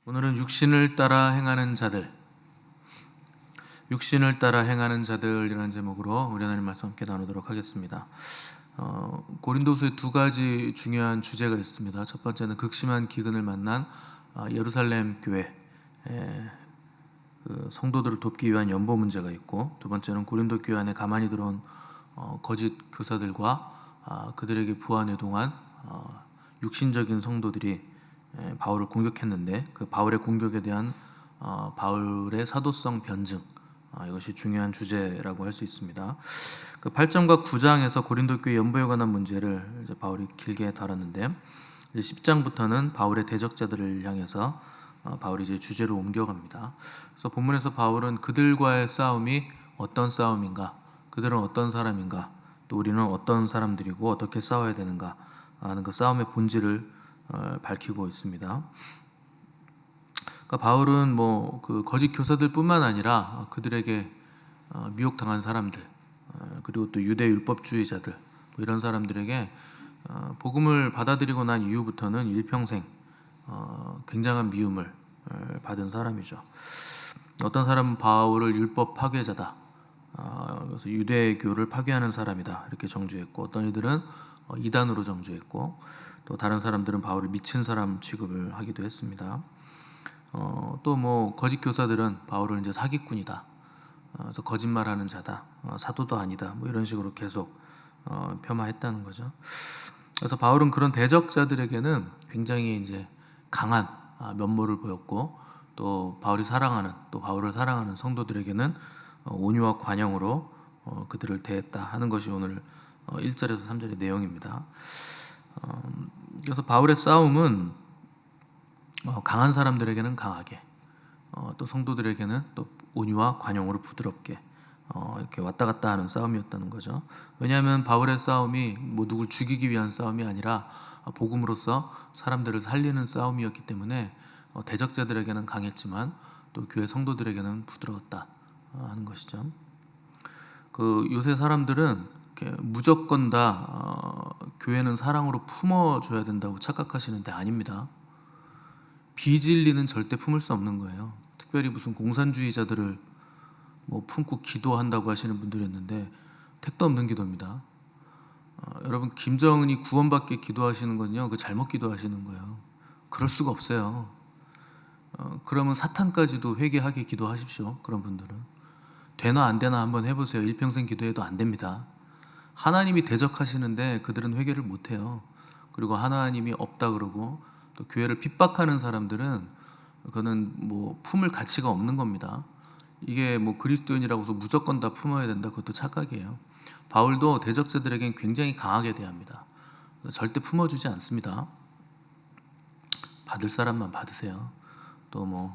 오늘은 육신을 따라 행하는 자들, 육신을 따라 행하는 자들이라는 제목으로 우리 하나님 말씀 함께 나누도록 하겠습니다. 고린도서에 두 가지 중요한 주제가 있습니다. 첫 번째는 극심한 기근을 만난 예루살렘 교회 성도들을 돕기 위한 연보 문제가 있고, 두 번째는 고린도 교회 안에 가만히 들어온 거짓 교사들과 그들에게 부하에 동안 육신적인 성도들이 바울을 공격했는데, 그 바울의 공격에 대한 바울의 사도성 변증, 이것이 중요한 주제라고 할 수 있습니다. 그 8장과 9장에서 고린도 교회 연보에 관한 문제를 이제 바울이 길게 다뤘는데, 이제 10장부터는 바울의 대적자들을 향해서 바울이 이제 주제를 옮겨갑니다. 그래서 본문에서 바울은 그들과의 싸움이 어떤 싸움인가, 그들은 어떤 사람인가, 또 우리는 어떤 사람들이고 어떻게 싸워야 되는가 하는 그 싸움의 본질을 밝히고 있습니다. 그러니까 바울은 그 거짓 교사들뿐만 아니라 그들에게 미혹당한 사람들, 그리고 또 유대 율법주의자들, 이런 사람들에게 복음을 받아들이고 난 이후부터는 일평생 굉장한 미움을 받은 사람이죠. 어떤 사람은 바울을 율법 파괴자다, 그래서 유대교를 파괴하는 사람이다, 이렇게 정죄했고, 어떤 이들은 이단으로 정죄했고, 또 다른 사람들은 바울을 미친 사람 취급을 하기도 했습니다. 또 거짓 교사들은 바울을 이제 사기꾼이다, 그래서 거짓말하는 자다, 사도도 아니다, 이런 식으로 계속 폄하했다는 거죠. 그래서 바울은 그런 대적자들에게는 굉장히 이제 강한 면모를 보였고, 또 바울을 사랑하는 성도들에게는 온유와 관용으로 그들을 대했다 하는 것이 오늘 1절에서 3절의 내용입니다. 그래서 바울의 싸움은 강한 사람들에게는 강하게, 또 성도들에게는 또 온유와 관용으로 부드럽게 이렇게 왔다 갔다 하는 싸움이었다는 거죠. 왜냐하면 바울의 싸움이 누굴 죽이기 위한 싸움이 아니라 복음으로서 사람들을 살리는 싸움이었기 때문에 대적자들에게는 강했지만 또 교회 성도들에게는 부드러웠다 하는 것이죠. 요새 사람들은 무조건 다 교회는 사랑으로 품어줘야 된다고 착각하시는데 아닙니다. 비진리는 절대 품을 수 없는 거예요. 특별히 무슨 공산주의자들을 품고 기도한다고 하시는 분들이 있는데 택도 없는 기도입니다. 여러분, 김정은이 구원받게 기도하시는 건요, 그 잘못 기도하시는 거예요. 그럴 수가 없어요. 그러면 사탄까지도 회개하게 기도하십시오. 그런 분들은 되나 안 되나 한번 해보세요. 일평생 기도해도 안 됩니다. 하나님이 대적하시는데 그들은 회개를 못해요. 그리고 하나님이 없다 그러고 또 교회를 핍박하는 사람들은 그거는 품을 가치가 없는 겁니다. 이게 그리스도인이라고 해서 무조건 다 품어야 된다, 그것도 착각이에요. 바울도 대적자들에겐 굉장히 강하게 대합니다. 절대 품어주지 않습니다. 받을 사람만 받으세요. 또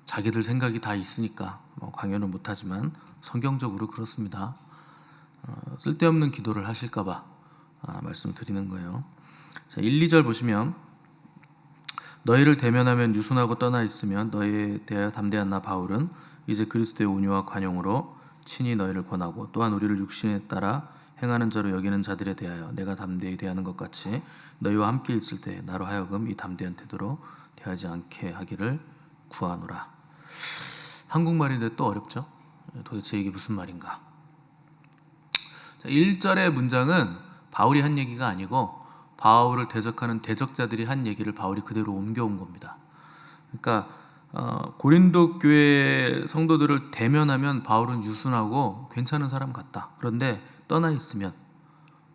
자기들 생각이 다 있으니까 강요는 못하지만 성경적으로 그렇습니다. 쓸데없는 기도를 하실까봐 말씀드리는 거예요. 자, 1, 2절 보시면, 너희를 대면하면 유순하고 떠나 있으면 너희에 대하여 담대한 나 바울은 이제 그리스도의 온유와 관용으로 친히 너희를 권하고, 또한 우리를 육신에 따라 행하는 자로 여기는 자들에 대하여 내가 담대히 대하는 것 같이 너희와 함께 있을 때 나로 하여금 이 담대한 태도로 대하지 않게 하기를 구하노라. 한국말인데 또 어렵죠? 도대체 이게 무슨 말인가? 1절의 문장은 바울이 한 얘기가 아니고 바울을 대적하는 대적자들이 한 얘기를 바울이 그대로 옮겨온 겁니다. 그러니까 고린도 교회 성도들을 대면하면 바울은 유순하고 괜찮은 사람 같다. 그런데 떠나 있으면,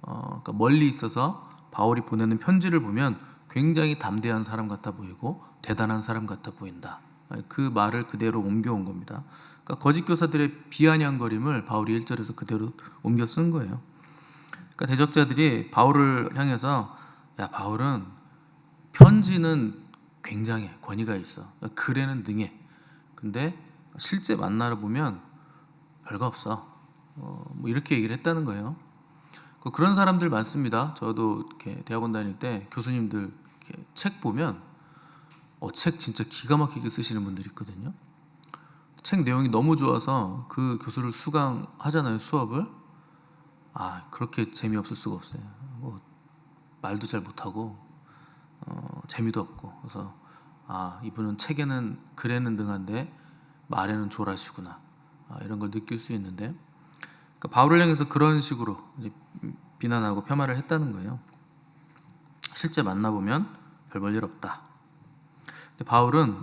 그러니까 멀리 있어서 바울이 보내는 편지를 보면 굉장히 담대한 사람 같아 보이고 대단한 사람 같아 보인다. 그 말을 그대로 옮겨온 겁니다. 그러니까 거짓 교사들의 비아냥거림을 바울이 1절에서 그대로 옮겨 쓴 거예요. 그러니까 대적자들이 바울을 향해서, 야, 바울은 편지는 굉장해, 권위가 있어, 글에는 능해, 근데 실제 만나러 보면 별거 없어, 이렇게 얘기를 했다는 거예요. 그런 사람들 많습니다. 저도 이렇게 대학원 다닐 때 교수님들 이렇게 책 보면 책 진짜 기가 막히게 쓰시는 분들이 있거든요. 책 내용이 너무 좋아서 그 교수를 수강하잖아요, 수업을. 그렇게 재미없을 수가 없어요. 말도 잘 못하고 재미도 없고. 그래서 이분은 책에는 글에는 등한데 말에는 조라시구나, 이런 걸 느낄 수 있는데, 그러니까 바울을 향해서 그런 식으로 이제 비난하고 폄하를 했다는 거예요. 실제 만나보면 별 볼 일 없다. 근데 바울은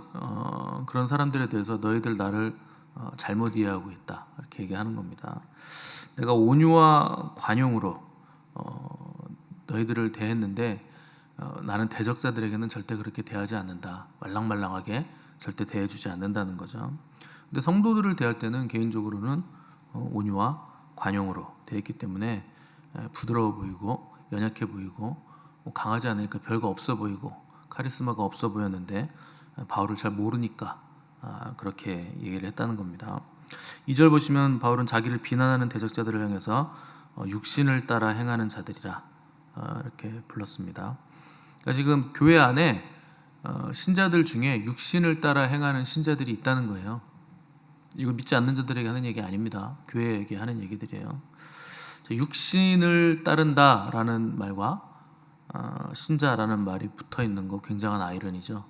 그런 사람들에 대해서 너희들 나를 잘못 이해하고 있다, 이렇게 얘기하는 겁니다. 내가 온유와 관용으로 너희들을 대했는데 나는 대적자들에게는 절대 그렇게 대하지 않는다. 말랑말랑하게 절대 대해주지 않는다는 거죠. 근데 성도들을 대할 때는 개인적으로는 온유와 관용으로 대했기 때문에 부드러워 보이고 연약해 보이고 강하지 않으니까 별거 없어 보이고 카리스마가 없어 보였는데 바울을 잘 모르니까 그렇게 얘기를 했다는 겁니다. 2절 보시면 바울은 자기를 비난하는 대적자들을 향해서 육신을 따라 행하는 자들이라 이렇게 불렀습니다. 그러니까 지금 교회 안에 신자들 중에 육신을 따라 행하는 신자들이 있다는 거예요. 이거 믿지 않는 자들에게 하는 얘기 아닙니다. 교회에게 하는 얘기들이에요. 육신을 따른다라는 말과 신자라는 말이 붙어 있는 거 굉장한 아이러니죠.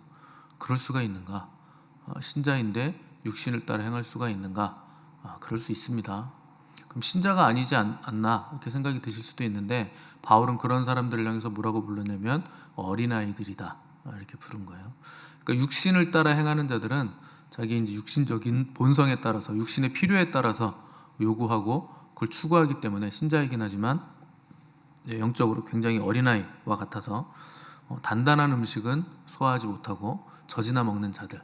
그럴 수가 있는가? 신자인데 육신을 따라 행할 수가 있는가? 그럴 수 있습니다. 그럼 신자가 아니지 않나 이렇게 생각이 드실 수도 있는데 바울은 그런 사람들을 향해서 뭐라고 불렀냐면 어린아이들이다, 이렇게 부른 거예요. 그러니까 육신을 따라 행하는 자들은 자기 이제 육신적인 본성에 따라서 육신의 필요에 따라서 요구하고 그걸 추구하기 때문에 신자이긴 하지만 영적으로 굉장히 어린아이와 같아서 단단한 음식은 소화하지 못하고 젖이나 먹는 자들,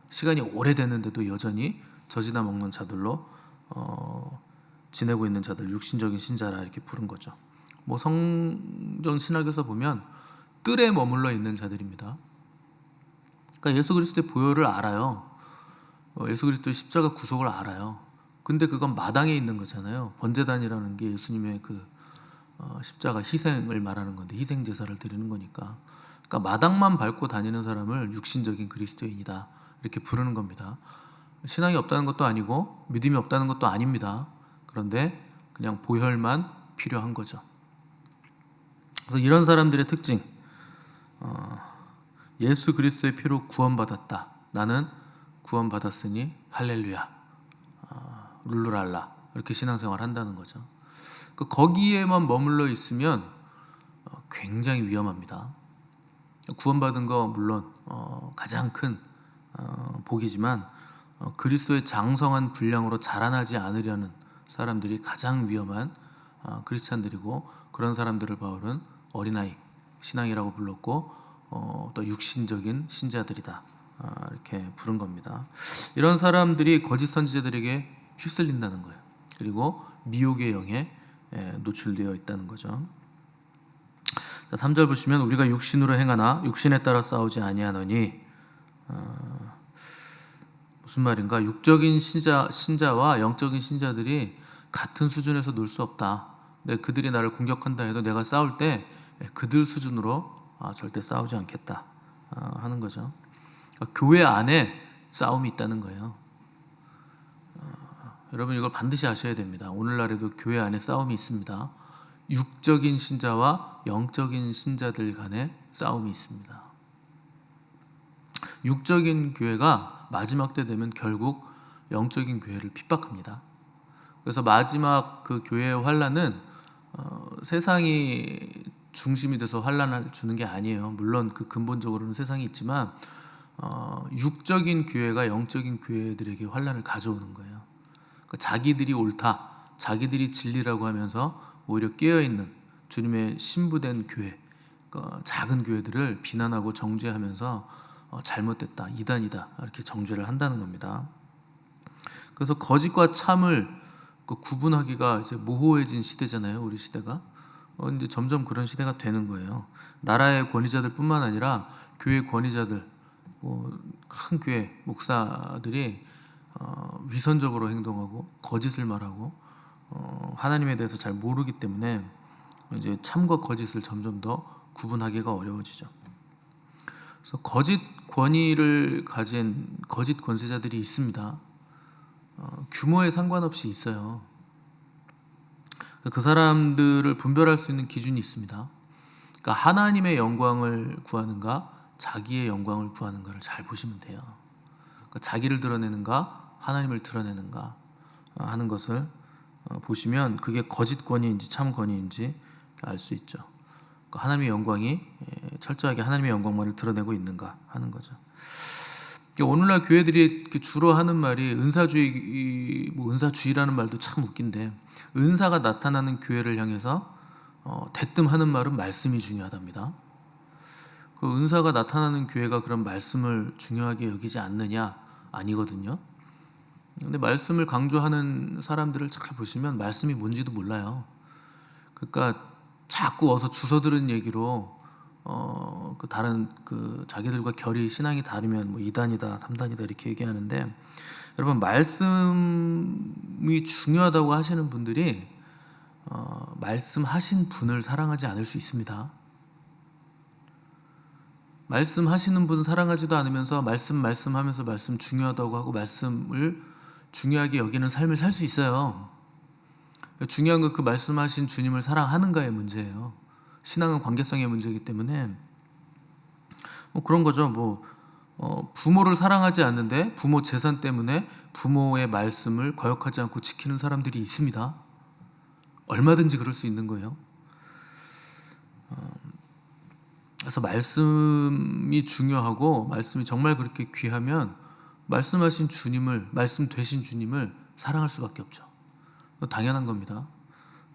시간이 오래됐는데도 여전히 젖이나 먹는 자들로 지내고 있는 자들, 육신적인 신자라 이렇게 부른 거죠. 뭐 성경 신학에서 보면 뜰에 머물러 있는 자들입니다. 그러니까 예수 그리스도의 보혈을 알아요. 예수 그리스도의 십자가 구속을 알아요. 근데 그건 마당에 있는 거잖아요. 번제단이라는 게 예수님의 그 십자가 희생을 말하는 건데 희생 제사를 드리는 거니까. 그러니까 마당만 밟고 다니는 사람을 육신적인 그리스도인이다, 이렇게 부르는 겁니다. 신앙이 없다는 것도 아니고 믿음이 없다는 것도 아닙니다. 그런데 그냥 보혈만 필요한 거죠. 그래서 이런 사람들의 특징, 예수 그리스도의 피로 구원받았다. 나는 구원받았으니 할렐루야, 룰루랄라, 이렇게 신앙생활 한다는 거죠. 거기에만 머물러 있으면 굉장히 위험합니다. 구원받은 거 물론 가장 큰 복이지만 그리스도의 장성한 분량으로 자라나지 않으려는 사람들이 가장 위험한 크리스찬들이고, 그런 사람들을 바울은 어린아이 신앙이라고 불렀고 또 육신적인 신자들이다, 이렇게 부른 겁니다. 이런 사람들이 거짓 선지자들에게 휩쓸린다는 거예요. 그리고 미혹의 영에 노출되어 있다는 거죠. 3절 보시면 우리가 육신으로 행하나 육신에 따라 싸우지 아니하노니, 무슨 말인가? 육적인 신자와 영적인 신자들이 같은 수준에서 놀 수 없다. 근데 그들이 나를 공격한다 해도 내가 싸울 때 그들 수준으로 절대 싸우지 않겠다 하는 거죠. 교회 안에 싸움이 있다는 거예요. 여러분 이걸 반드시 아셔야 됩니다. 오늘날에도 교회 안에 싸움이 있습니다. 육적인 신자와 영적인 신자들 간의 싸움이 있습니다. 육적인 교회가 마지막 때 되면 결국 영적인 교회를 핍박합니다. 그래서 마지막 그 교회의 환난은 세상이 중심이 돼서 환난을 주는 게 아니에요. 물론 그 근본적으로는 세상이 있지만 육적인 교회가 영적인 교회들에게 환난을 가져오는 거예요. 그러니까 자기들이 옳다, 자기들이 진리라고 하면서 오히려 깨어있는 주님의 신부된 교회, 그러니까 작은 교회들을 비난하고 정죄하면서 잘못됐다, 이단이다, 이렇게 정죄를 한다는 겁니다. 그래서 거짓과 참을 구분하기가 이제 모호해진 시대잖아요, 우리 시대가. 이제 점점 그런 시대가 되는 거예요. 나라의 권위자들뿐만 아니라 교회 권위자들, 큰 교회 목사들이 위선적으로 행동하고 거짓을 말하고 하나님에 대해서 잘 모르기 때문에 이제 참과 거짓을 점점 더 구분하기가 어려워지죠. 그래서 거짓 권위를 가진 거짓 권세자들이 있습니다. 규모에 상관없이 있어요. 그 사람들을 분별할 수 있는 기준이 있습니다. 그러니까 하나님의 영광을 구하는가, 자기의 영광을 구하는가를 잘 보시면 돼요. 그러니까 자기를 드러내는가 하나님을 드러내는가 하는 것을 보시면 그게 거짓 권위인지 참 권위인지 알 수 있죠. 그러니까 하나님의 영광이 철저하게 하나님의 영광만을 드러내고 있는가 하는 거죠. 오늘날 교회들이 주로 하는 말이 은사주의, 은사주의라는 말도 참 웃긴데, 은사가 나타나는 교회를 향해서 대뜸 하는 말은 말씀이 중요하답니다. 그 은사가 나타나는 교회가 그런 말씀을 중요하게 여기지 않느냐? 아니거든요. 근데 말씀을 강조하는 사람들을 잘 보시면 말씀이 뭔지도 몰라요. 그러니까 자꾸 어서 주워 들은 얘기로 그 다른 그 자기들과 결이 신앙이 다르면 뭐 2단이다, 3단이다 이렇게 얘기하는데, 여러분 말씀이 중요하다고 하시는 분들이 말씀하신 분을 사랑하지 않을 수 있습니다. 말씀하시는 분 사랑하지도 않으면서 말씀하면서 말씀 중요하다고 하고 말씀을 중요하게 여기는 삶을 살 수 있어요. 중요한 건 그 말씀하신 주님을 사랑하는가의 문제예요. 신앙은 관계성의 문제이기 때문에 그런 거죠. 부모를 사랑하지 않는데 부모 재산 때문에 부모의 말씀을 거역하지 않고 지키는 사람들이 있습니다. 얼마든지 그럴 수 있는 거예요. 그래서 말씀이 중요하고 말씀이 정말 그렇게 귀하면 말씀하신 주님을, 말씀 되신 주님을 사랑할 수밖에 없죠. 당연한 겁니다.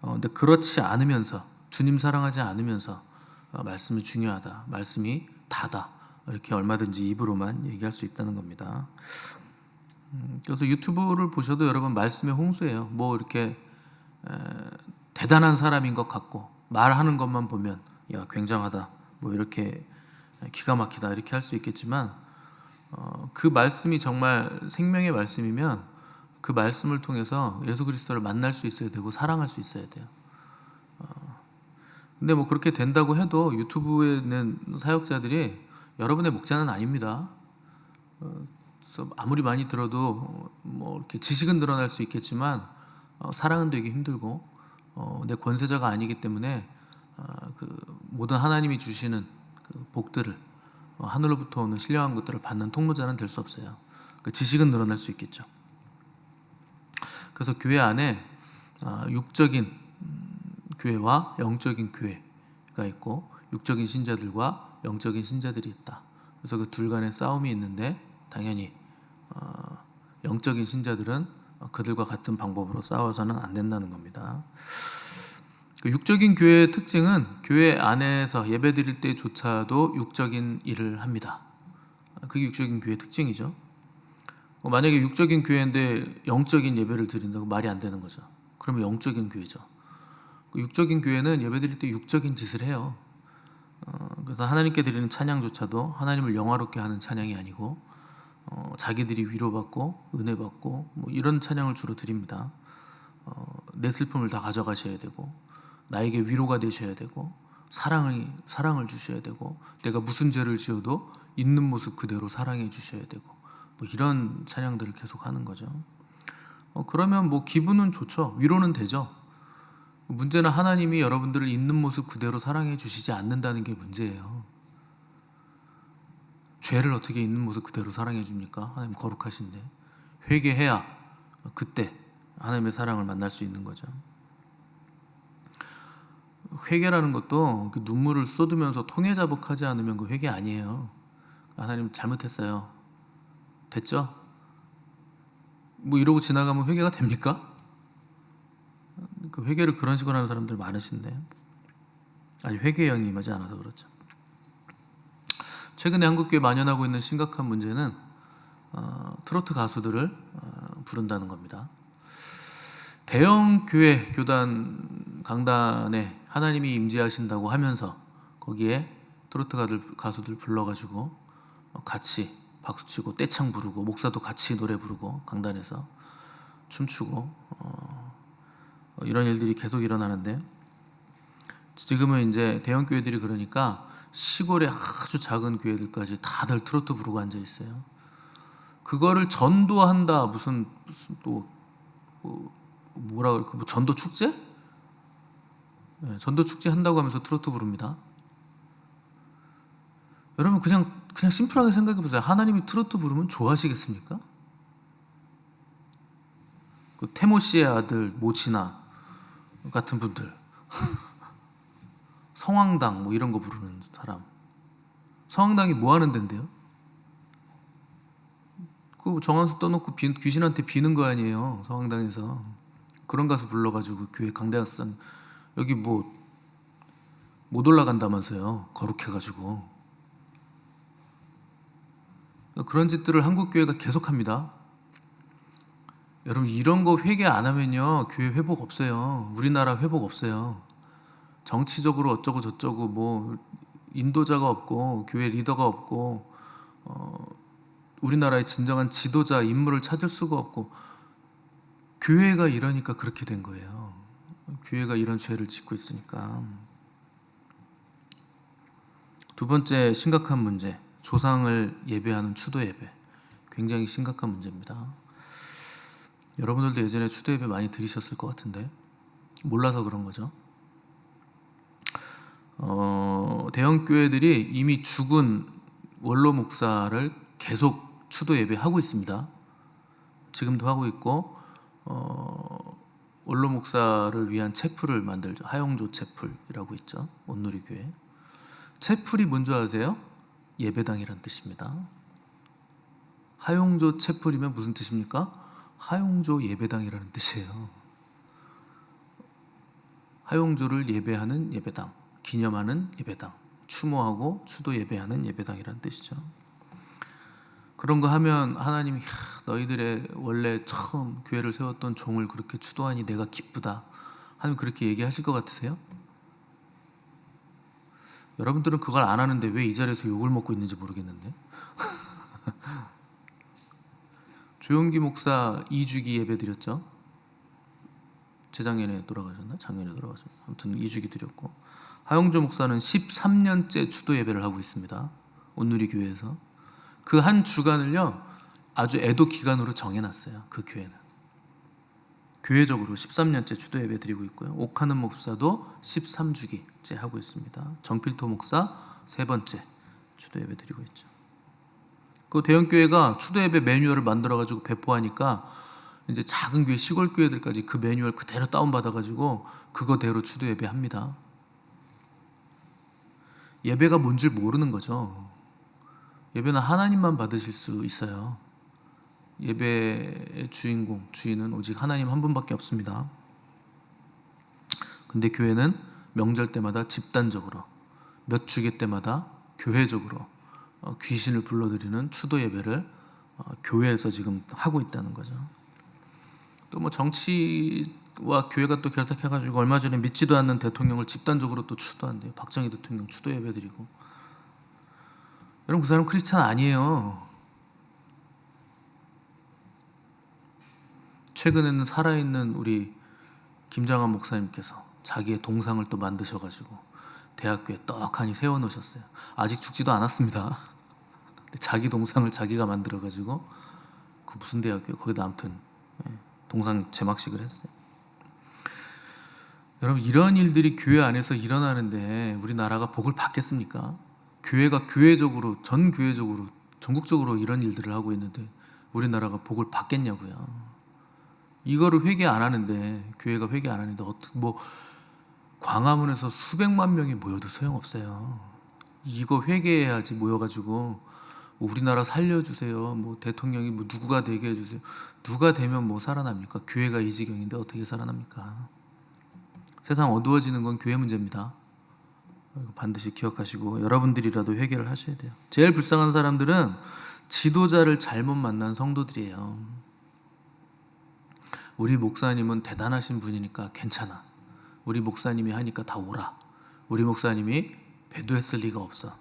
근데 그렇지 않으면서, 주님 사랑하지 않으면서 말씀이 중요하다, 말씀이 다다 이렇게 얼마든지 입으로만 얘기할 수 있다는 겁니다. 그래서 유튜브를 보셔도 여러분 말씀의 홍수예요. 이렇게 대단한 사람인 것 같고 말하는 것만 보면 야 굉장하다, 이렇게 기가 막히다 이렇게 할 수 있겠지만 그 말씀이 정말 생명의 말씀이면 그 말씀을 통해서 예수 그리스도를 만날 수 있어야 되고 사랑할 수 있어야 돼요. 근데 그렇게 된다고 해도 유튜브에 있는 사역자들이 여러분의 목자는 아닙니다. 그래서 아무리 많이 들어도 이렇게 지식은 늘어날 수 있겠지만 사랑은 되기 힘들고 내 권세자가 아니기 때문에 그 모든 하나님이 주시는 그 복들을 하늘로부터 오는 신령한 것들을 받는 통로자는 될 수 없어요. 그 지식은 늘어날 수 있겠죠. 그래서 교회 안에 육적인 교회와 영적인 교회가 있고 육적인 신자들과 영적인 신자들이 있다. 그래서 그 둘 간의 싸움이 있는데 당연히 영적인 신자들은 그들과 같은 방법으로 싸워서는 안 된다는 겁니다. 그 육적인 교회의 특징은 교회 안에서 예배드릴 때조차도 육적인 일을 합니다. 그게 육적인 교회의 특징이죠. 만약에 육적인 교회인데 영적인 예배를 드린다고 말이 안 되는 거죠. 그러면 영적인 교회죠. 육적인 교회는 예배드릴 때 육적인 짓을 해요. 그래서 하나님께 드리는 찬양조차도 하나님을 영화롭게 하는 찬양이 아니고 자기들이 위로받고 은혜받고 이런 찬양을 주로 드립니다. 내 슬픔을 다 가져가셔야 되고 나에게 위로가 되셔야 되고 사랑을 주셔야 되고 내가 무슨 죄를 지어도 있는 모습 그대로 사랑해 주셔야 되고 이런 찬양들을 계속 하는 거죠. 그러면 기분은 좋죠. 위로는 되죠. 문제는 하나님이 여러분들을 있는 모습 그대로 사랑해 주시지 않는다는 게 문제예요. 죄를 어떻게 있는 모습 그대로 사랑해 줍니까? 하나님 거룩하신데. 회개해야 그때 하나님의 사랑을 만날 수 있는 거죠. 회개라는 것도 눈물을 쏟으면서 통회자복하지 않으면 그 회개 아니에요. 하나님 잘못했어요. 됐죠? 이러고 지나가면 회개가 됩니까? 그 회개를 그런 식으로 하는 사람들 많으신데 아직 회개에 임하지 않아서 그렇죠. 최근에 한국교회에 만연하고 있는 심각한 문제는 트로트 가수들을 부른다는 겁니다. 대형 교회 교단 강단에 하나님이 임재하신다고 하면서 거기에 트로트 가수들 불러가지고 같이 박수치고 떼창 부르고 목사도 같이 노래 부르고 강단에서 춤추고 이런 일들이 계속 일어나는데 지금은 이제 대형 교회들이 그러니까 시골의 아주 작은 교회들까지 다들 트로트 부르고 앉아 있어요. 그거를 전도한다 무슨 또 뭐라 그럴까 전도 축제? 네, 전도 축제 한다고 하면서 트로트 부릅니다. 여러분 그냥 심플하게 생각해 보세요. 하나님이 트로트 부르면 좋아하시겠습니까? 그 태모 씨의 아들 모치나 같은 분들, 성황당 뭐 이런 거 부르는 사람, 성황당이 뭐 하는 데인데요? 그 정한수 떠놓고 귀신한테 비는 거 아니에요? 성황당에서 그런 가수 불러가지고 교회 강대학상 여기 뭐 못 올라간다면서요? 거룩해가지고. 그런 짓들을 한국 교회가 계속합니다. 여러분 이런 거 회개 안 하면요 교회 회복 없어요. 우리나라 회복 없어요. 정치적으로 어쩌고 저쩌고 뭐 인도자가 없고 교회 리더가 없고 우리나라의 진정한 지도자 인물을 찾을 수가 없고 교회가 이러니까 그렇게 된 거예요. 교회가 이런 죄를 짓고 있으니까. 두 번째 심각한 문제, 조상을 예배하는 추도 예배. 굉장히 심각한 문제입니다. 여러분들도 예전에 추도 예배 많이 드리셨을 것 같은데 몰라서 그런 거죠. 대형 교회들이 이미 죽은 원로 목사를 계속 추도 예배하고 있습니다. 지금도 하고 있고 원로 목사를 위한 채플을 만들죠. 하용조 채플이라고 있죠. 온누리교회. 채플이 뭔지 아세요? 예배당이란 뜻입니다. 하용조 채플이면 무슨 뜻입니까? 하용조 예배당이라는 뜻이에요. 하용조를 예배하는 예배당, 기념하는 예배당, 추모하고 추도 예배하는 예배당이라는 뜻이죠. 그런 거 하면 하나님이 너희들의 원래 처음 교회를 세웠던 종을 그렇게 추도하니 내가 기쁘다 하나님 그렇게 얘기하실 것 같으세요? 여러분들은 그걸 안 하는데 왜 이 자리에서 욕을 먹고 있는지 모르겠는데. 조용기 목사 2주기 예배 드렸죠. 재작년에 돌아가셨나? 작년에 돌아가셨나? 아무튼 2주기 드렸고, 하용조 목사는 13년째 추도 예배를 하고 있습니다. 온누리 교회에서. 그 한 주간을요 아주 애도 기간으로 정해놨어요. 그 교회는 교회적으로 13년째 추도 예배 드리고 있고요. 옥하는 목사도 13주기째 하고 있습니다. 정필토 목사 3번째 추도 예배 드리고 있죠. 그 대형 교회가 추도 예배 매뉴얼을 만들어 가지고 배포하니까 이제 작은 교회 시골 교회들까지 그 매뉴얼 그대로 다운 받아 가지고 그거대로 추도 예배 합니다. 예배가 뭔 줄 모르는 거죠. 예배는 하나님만 받으실 수 있어요. 예배의 주인공, 주인은 오직 하나님 한 분밖에 없습니다. 근데 교회는 명절 때마다 집단적으로 몇 주기 때마다 교회적으로 귀신을 불러들이는 추도 예배를 교회에서 지금 하고 있다는 거죠. 또 뭐 정치와 교회가 또 결탁해가지고 얼마 전에 믿지도 않는 대통령을 집단적으로 또 추도한대요. 박정희 대통령 추도 예배 드리고. 여러분 그 사람 크리스찬 아니에요. 최근에는 살아있는 우리 김장한 목사님께서 자기의 동상을 또 만드셔가지고 대학교에 떡하니 세워놓으셨어요. 아직 죽지도 않았습니다. 자기 동상을 자기가 만들어가지고 그 무슨 대학교요? 거기다 아무튼 동상 제막식을 했어요. 여러분 이런 일들이 교회 안에서 일어나는데 우리나라가 복을 받겠습니까? 교회가 교회적으로 전 교회적으로 전국적으로 이런 일들을 하고 있는데 우리나라가 복을 받겠냐고요. 이거를 회개 안 하는데 교회가 회개 안 하는데 뭐 광화문에서 수백만 명이 모여도 소용없어요. 이거 회개해야지 모여가지고 우리나라 살려주세요. 뭐 대통령이 뭐 누구가 되게 해주세요. 누가 되면 뭐 살아납니까? 교회가 이 지경인데 어떻게 살아납니까? 세상 어두워지는 건 교회 문제입니다. 반드시 기억하시고 여러분들이라도 회개를 하셔야 돼요. 제일 불쌍한 사람들은 지도자를 잘못 만난 성도들이에요. 우리 목사님은 대단하신 분이니까 괜찮아. 우리 목사님이 하니까 다 오라. 우리 목사님이 배도했을 리가 없어.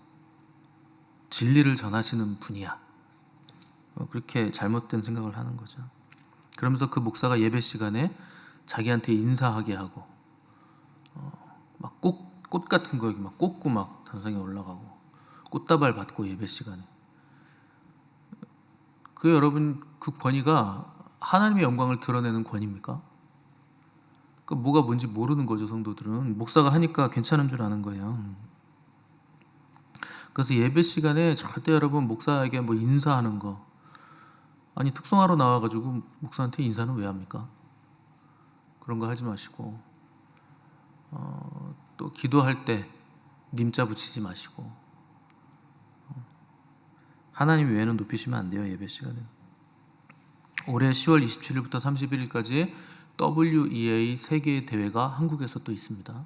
진리를 전하시는 분이야. 그렇게 잘못된 생각을 하는 거죠. 그러면서 그 목사가 예배 시간에 자기한테 인사하게 하고 막 꽃 같은 거 여기 막 꽂고 막 단상에 올라가고 꽃다발 받고 예배 시간에 그 여러분 그 권위가 하나님의 영광을 드러내는 권위입니까? 그 뭐가 뭔지 모르는 거죠. 성도들은 목사가 하니까 괜찮은 줄 아는 거예요. 그래서 예배 시간에 절대 여러분 목사에게 뭐 인사하는 거, 아니 특송하러 나와가지고 목사한테 인사는 왜 합니까? 그런 거 하지 마시고, 또 기도할 때 님자 붙이지 마시고, 하나님 외에는 높이시면 안 돼요. 예배 시간에. 올해 10월 27일부터 31일까지 WEA 세계 대회가 한국에서 또 있습니다.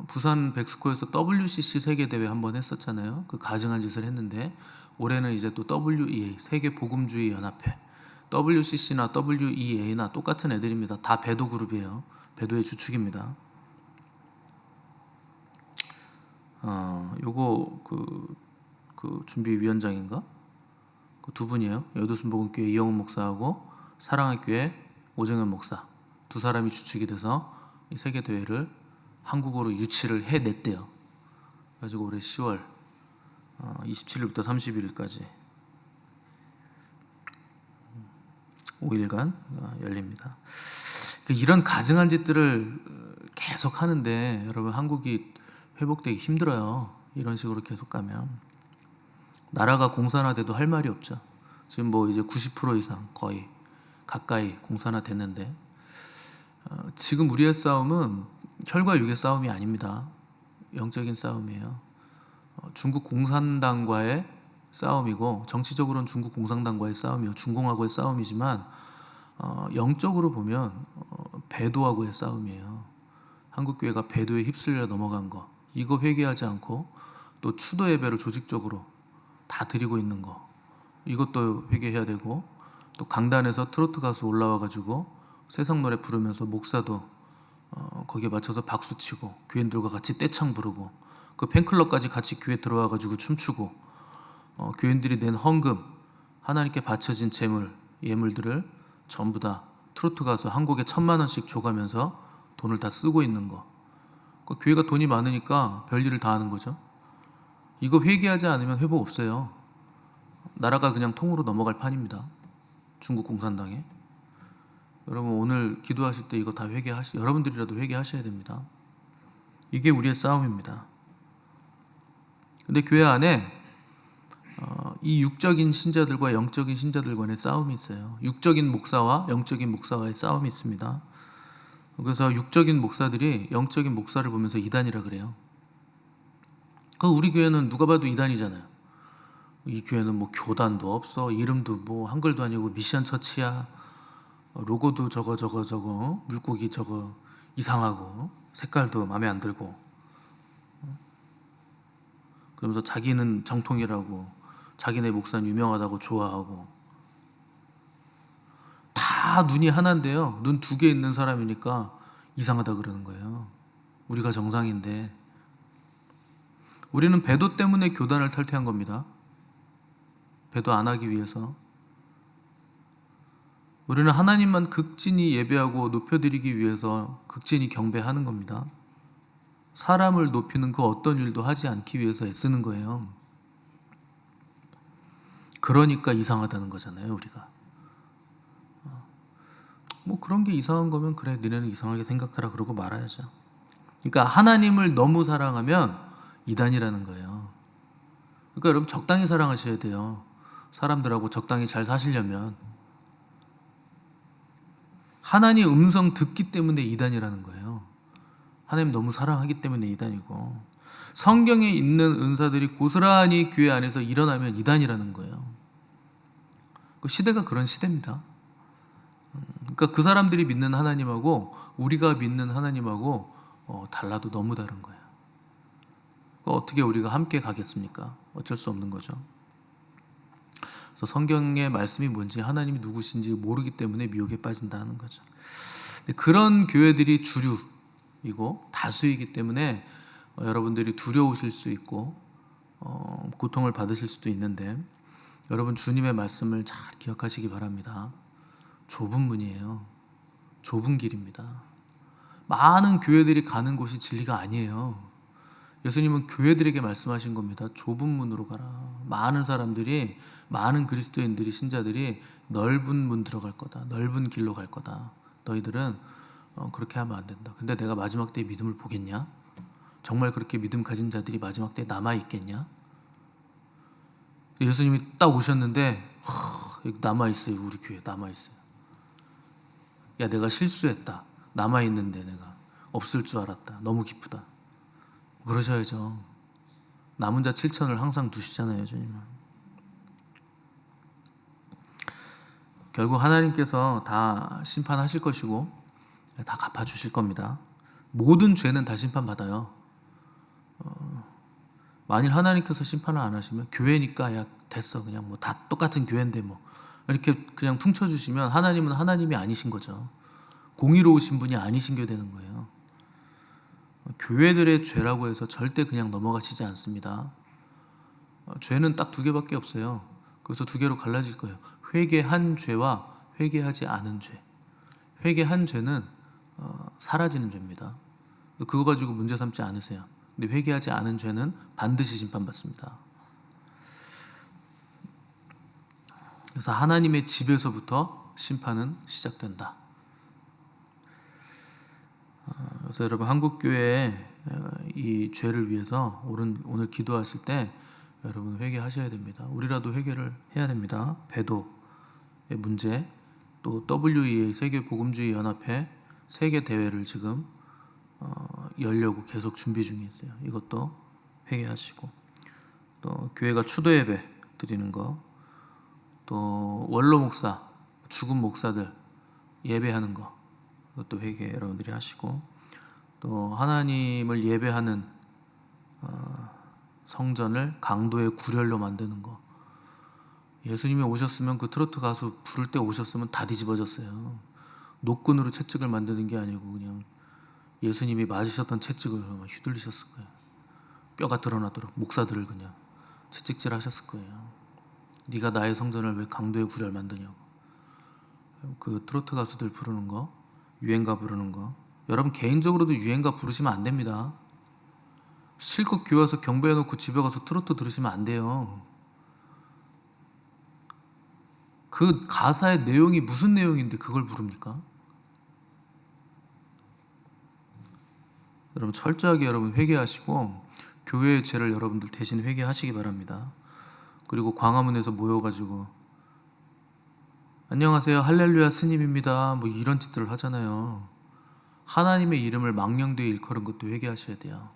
부산 백스코에서 WCC 세계 대회 한번 했었잖아요. 그 가증한 짓을 했는데, 올해는 이제 또 WEA 세계 복음주의 연합회, WCC나 WEA나 똑같은 애들입니다. 다 배도 그룹이에요. 배도의 주축입니다. 요거 그 준비위원장인가? 그 두 분이에요. 여두순복음교회 이영훈 목사하고 사랑학교회 오정현 목사, 두 사람이 주축이 돼서 이 세계 대회를 한국어로 유치를 해냈대요. 그래가지고 올해 10월 27일부터 31일까지 5일간 열립니다. 이런 가증한 짓들을 계속 하는데 여러분, 한국이 회복되기 힘들어요. 이런 식으로 계속 가면 나라가 공산화돼도 할 말이 없죠. 지금 뭐 이제 90% 이상 거의 가까이 공산화 됐는데, 지금 우리의 싸움은 혈과 육의 싸움이 아닙니다. 영적인 싸움이에요. 중국 공산당과의 싸움이고, 정치적으로는 중국 공산당과의 싸움이요, 중공하고의 싸움이지만, 영적으로 보면 배도하고의 싸움이에요. 한국교회가 배도에 휩쓸려 넘어간 거, 이거 회개하지 않고 또 추도 예배를 조직적으로 다 드리고 있는 거, 이것도 회개해야 되고, 또 강단에서 트로트 가수 올라와가지고 세상 노래 부르면서 목사도 거기에 맞춰서 박수치고 교인들과 같이 떼창 부르고, 그 팬클럽까지 같이 교회 들어와가지고 춤추고, 교인들이 낸 헌금, 하나님께 바쳐진 재물, 예물들을 전부 다 트로트 가수 한 곡에 1,000만 원씩 줘가면서 돈을 다 쓰고 있는 거. 그 교회가 돈이 많으니까 별일을 다 하는 거죠. 이거 회개하지 않으면 회복 없어요. 나라가 그냥 통으로 넘어갈 판입니다. 중국 공산당에. 여러분, 오늘 기도하실 때 이거 다 여러분들이라도 회개하셔야 됩니다. 이게 우리의 싸움입니다. 근데 교회 안에 이 육적인 신자들과 영적인 신자들 간의 싸움이 있어요. 육적인 목사와 영적인 목사와의 싸움이 있습니다. 그래서 육적인 목사들이 영적인 목사를 보면서 이단이라 그래요. 우리 교회는 누가 봐도 이단이잖아요. 이 교회는 뭐 교단도 없어, 이름도 뭐 한글도 아니고 미션 처치야, 로고도 저거 물고기 저거 이상하고, 색깔도 마음에 안 들고, 그러면서 자기는 정통이라고, 자기네 목사는 유명하다고 좋아하고, 다 눈이 하나인데요, 눈 2개 있는 사람이니까 이상하다 그러는 거예요. 우리가 정상인데. 우리는 배도 때문에 교단을 탈퇴한 겁니다. 배도 안 하기 위해서. 우리는 하나님만 극진히 예배하고 높여드리기 위해서 극진히 경배하는 겁니다. 사람을 높이는 그 어떤 일도 하지 않기 위해서 애쓰는 거예요. 그러니까 이상하다는 거잖아요, 우리가. 뭐 그런 게 이상한 거면 그래, 너네는 이상하게 생각하라 그러고 말아야죠. 그러니까 하나님을 너무 사랑하면 이단이라는 거예요. 그러니까 여러분, 적당히 사랑하셔야 돼요. 사람들하고 적당히 잘 사시려면. 하나님 음성 듣기 때문에 이단이라는 거예요. 하나님 너무 사랑하기 때문에 이단이고, 성경에 있는 은사들이 고스란히 교회 안에서 일어나면 이단이라는 거예요. 그 시대가 그런 시대입니다. 그러니까 그 사람들이 믿는 하나님하고 우리가 믿는 하나님하고 달라도 너무 다른 거예요. 어떻게 우리가 함께 가겠습니까? 어쩔 수 없는 거죠. 그래서 성경의 말씀이 뭔지, 하나님이 누구신지 모르기 때문에 미혹에 빠진다는 거죠. 그런 교회들이 주류이고 다수이기 때문에 여러분들이 두려우실 수 있고 고통을 받으실 수도 있는데, 여러분, 주님의 말씀을 잘 기억하시기 바랍니다. 좁은 문이에요. 좁은 길입니다. 많은 교회들이 가는 곳이 진리가 아니에요. 예수님은 교회들에게 말씀하신 겁니다. 좁은 문으로 가라. 많은 사람들이, 많은 그리스도인들이, 신자들이 넓은 문 들어갈 거다. 넓은 길로 갈 거다. 너희들은 그렇게 하면 안 된다. 근데 내가 마지막 때의 믿음을 보겠냐? 정말 그렇게 믿음 가진 자들이 마지막 때에 남아있겠냐? 예수님이 딱 오셨는데 여기 남아있어요. 우리 교회 남아있어요. 야, 내가 실수했다. 남아있는데 내가 없을 줄 알았다. 너무 기쁘다. 그러셔야죠. 남은 자 7천을 항상 두시잖아요, 주님은. 결국 하나님께서 다 심판하실 것이고 다 갚아주실 겁니다. 모든 죄는 다 심판받아요. 만일 하나님께서 심판을 안 하시면 교회니까 야 됐어 그냥 뭐 다 똑같은 교회인데 뭐 이렇게 그냥 퉁쳐주시면 하나님은 하나님이 아니신 거죠. 공의로우신 분이 아니신 게 되는 거예요. 교회들의 죄라고 해서 절대 그냥 넘어가시지 않습니다. 죄는 딱 두 개밖에 없어요. 그래서 두 개로 갈라질 거예요. 회개한 죄와 회개하지 않은 죄. 회개한 죄는 사라지는 죄입니다. 그거 가지고 문제 삼지 않으세요. 근데 회개하지 않은 죄는 반드시 심판받습니다. 그래서 하나님의 집에서부터 심판은 시작된다. 그래서 여러분 한국교회에 이 죄를 위해서 오늘 기도하실 때 여러분 회개하셔야 됩니다. 우리라도 회개를 해야 됩니다. 배도의 문제, 또 WEA 세계복음주의 연합회 세계 대회를 지금 열려고 계속 준비 중에 있어요. 이것도 회개하시고, 또 교회가 추도 예배 드리는 거, 또 원로 목사, 죽은 목사들 예배하는 거, 이것도 회개 여러분들이 하시고, 또 하나님을 예배하는 성전을 강도의 구렬로 만드는 거. 예수님이 오셨으면 그 트로트 가수 부를 때 오셨으면 다 뒤집어졌어요. 노끈으로 채찍을 만드는 게 아니고 그냥 예수님이 맞으셨던 채찍을 휘둘리셨을 거예요. 뼈가 드러나도록 목사들을 그냥 채찍질 하셨을 거예요. 네가 나의 성전을 왜 강도의 구렬 만드냐고. 그 트로트 가수들 부르는 거, 유행가 부르는 거, 여러분 개인적으로도 유행가 부르시면 안 됩니다. 실컷 교회 와서 경배해놓고 집에 가서 트로트 들으시면 안 돼요. 그 가사의 내용이 무슨 내용인데 그걸 부릅니까? 여러분 철저하게 여러분 회개하시고 교회의 죄를 여러분들 대신 회개하시기 바랍니다. 그리고 광화문에서 모여가지고 안녕하세요 할렐루야 스님입니다 뭐 이런 짓들을 하잖아요. 하나님의 이름을 망령되이 일컬은 것도 회개하셔야 돼요.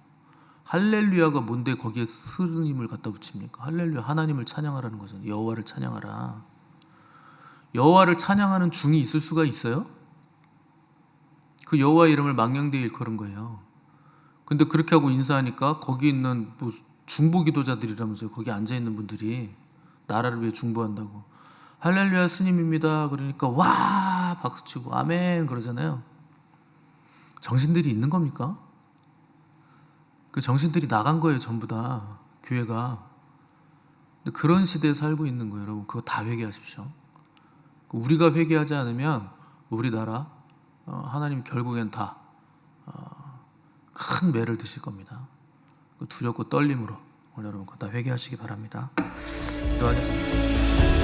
할렐루야가 뭔데 거기에 스님을 갖다 붙입니까? 할렐루야 하나님을 찬양하라는 거잖아요. 여호와를 찬양하라. 여호와를 찬양하는 중이 있을 수가 있어요? 그 여호와 이름을 망령되이 일컬은 거예요. 근데 그렇게 하고 인사하니까 거기 있는 뭐 중보 기도자들이라면서요. 거기 앉아있는 분들이 나라를 위해 중보한다고 할렐루야 스님입니다 그러니까 와 박수치고 아멘 그러잖아요. 정신들이 있는 겁니까? 그 정신들이 나간 거예요. 전부 다 교회가. 근데 그런 시대에 살고 있는 거예요. 여러분 그거 다 회개하십시오. 우리가 회개하지 않으면 우리나라 하나님 결국엔 다 큰 매를 드실 겁니다. 두렵고 떨림으로 오늘 여러분 다 회개하시기 바랍니다. 기도하겠습니다.